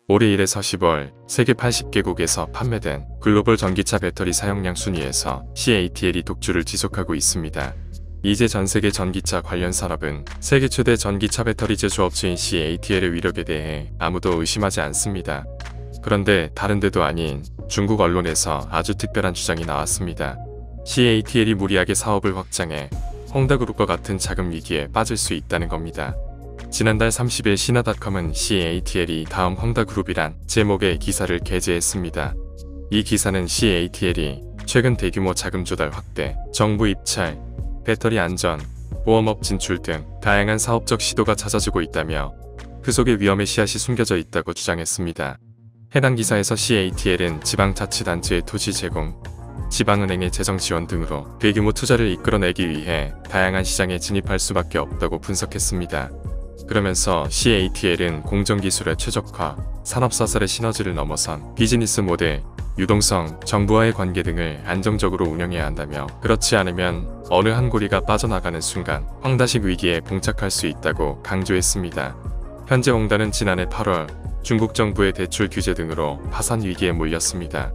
올해 1에서 10월 세계 80개국에서 판매된 글로벌 전기차 배터리 사용량 순위에서 CATL이 독주를 지속하고 있습니다. 이제 전세계 전기차 관련 산업은 세계 최대 전기차 배터리 제조업체인 CATL의 위력에 대해 아무도 의심하지 않습니다. 그런데 다른 데도 아닌 중국 언론에서 아주 특별한 주장이 나왔습니다. CATL이 무리하게 사업을 확장해 헝다그룹과 같은 자금 위기에 빠질 수 있다는 겁니다. 지난달 30일 신화닷컴은 CATL이 다음 헝다그룹이란 제목의 기사를 게재했습니다. 이 기사는 CATL이 최근 대규모 자금 조달 확대, 정부 입찰, 배터리 안전, 보험업 진출 등 다양한 사업적 시도가 잦아지고 있다며 그 속에 위험의 씨앗이 숨겨져 있다고 주장했습니다. 해당 기사에서 CATL은 지방자치단체의 토지 제공, 지방은행의 재정 지원 등으로 대규모 투자를 이끌어내기 위해 다양한 시장에 진입할 수밖에 없다고 분석했습니다. 그러면서 CATL은 공정기술의 최적화, 산업사설의 시너지를 넘어선 비즈니스 모델, 유동성, 정부와의 관계 등을 안정적으로 운영해야 한다며 그렇지 않으면 어느 한 고리가 빠져나가는 순간 황다식 위기에 봉착할 수 있다고 강조했습니다. 현재 헝다는 지난해 8월 중국 정부의 대출 규제 등으로 파산 위기에 몰렸습니다.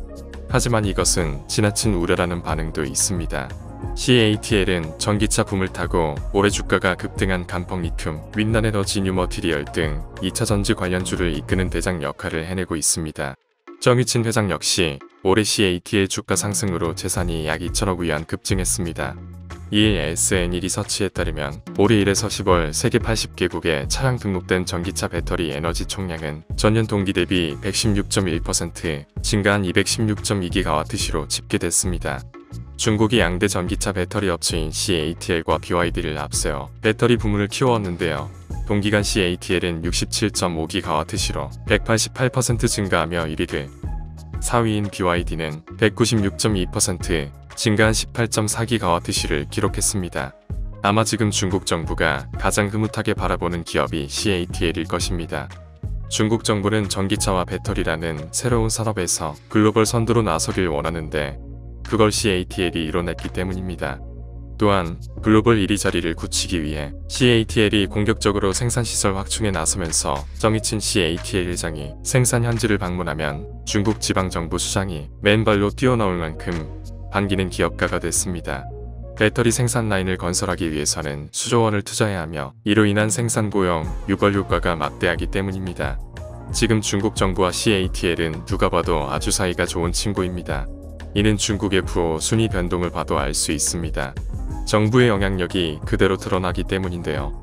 하지만 이것은 지나친 우려라는 반응도 있습니다. CATL은 전기차 붐을 타고 올해 주가가 급등한 감펑 리튬, 윈난에너지 뉴머티리얼 등 2차 전지 관련주를 이끄는 대장 역할을 해내고 있습니다. 정유진 회장 역시 올해 CATL 주가 상승으로 재산이 약 2천억 위안 급증했습니다. 이일 SNE 리서치에 따르면 올해 1에서 10월 세계 80개국에 차량 등록된 전기차 배터리 에너지 총량은 전년 동기 대비 116.1% 증가한 216.2GWh로 집계됐습니다. 중국이 양대 전기차 배터리 업체인 CATL과 BYD를 앞세워 배터리 부문을 키워왔는데요. 동기간 CATL은 67.5GWh로 188% 증가하며 1위를, 4위인 BYD는 196.2% 증가한 18.4GWh를 기록했습니다. 아마 지금 중국 정부가 가장 흐뭇하게 바라보는 기업이 CATL일 것입니다. 중국 정부는 전기차와 배터리라는 새로운 산업에서 글로벌 선두로 나서길 원하는데 그걸 CATL이 이뤄냈기 때문입니다. 또한 글로벌 1위 자리를 굳히기 위해 CATL이 공격적으로 생산시설 확충에 나서면서 정의친 CATL 회장이 생산 현지를 방문하면 중국 지방정부 수장이 맨발로 뛰어나올 만큼 반기는 기업가가 됐습니다. 배터리 생산 라인을 건설하기 위해서는 수조 원을 투자해야 하며 이로 인한 생산 고용, 유발 효과가 막대하기 때문입니다. 지금 중국 정부와 CATL은 누가 봐도 아주 사이가 좋은 친구입니다. 이는 중국의 부호 순위 변동을 봐도 알 수 있습니다. 정부의 영향력이 그대로 드러나기 때문인데요.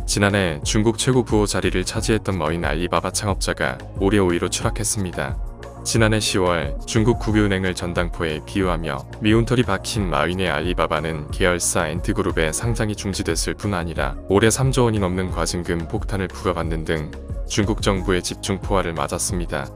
지난해 중국 최고 부호 자리를 차지했던 머인 알리바바 창업자가 올해 5위로 추락했습니다. 지난해 10월 중국 국유은행을 전당포에 비유하며 미운털이 박힌 마윈의 알리바바는 계열사 엔트그룹의 상장이 중지됐을 뿐 아니라 올해 3조 원이 넘는 과징금 폭탄을 부과받는 등 중국 정부의 집중 포화를 맞았습니다.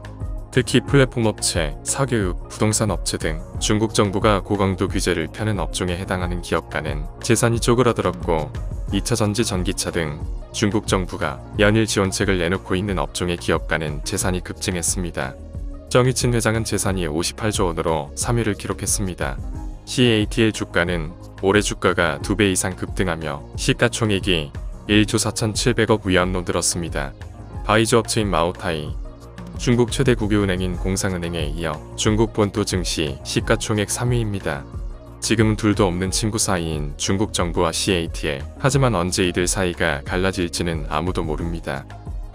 특히 플랫폼 업체, 사교육, 부동산 업체 등 중국 정부가 고강도 규제를 펴는 업종에 해당하는 기업가는 재산이 쪼그라들었고 2차 전지 전기차 등 중국 정부가 연일 지원책을 내놓고 있는 업종의 기업가는 재산이 급증했습니다. 정유진 회장은 재산이 58조 원으로 3위를 기록했습니다. CATL 주가는 올해 주가가 2배 이상 급등하며 시가총액이 1조 4,700억 위안로 늘었습니다. 바이주 업체인 마오타이, 중국 최대 국유은행인 공상은행에 이어 중국 본토 증시 시가총액 3위입니다. 지금은 둘도 없는 친구 사이인 중국 정부와 CATL, 하지만 언제 이들 사이가 갈라질지는 아무도 모릅니다.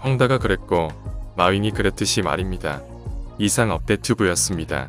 헝다가 그랬고 마윈이 그랬듯이 말입니다. 이상 업데이트부였습니다.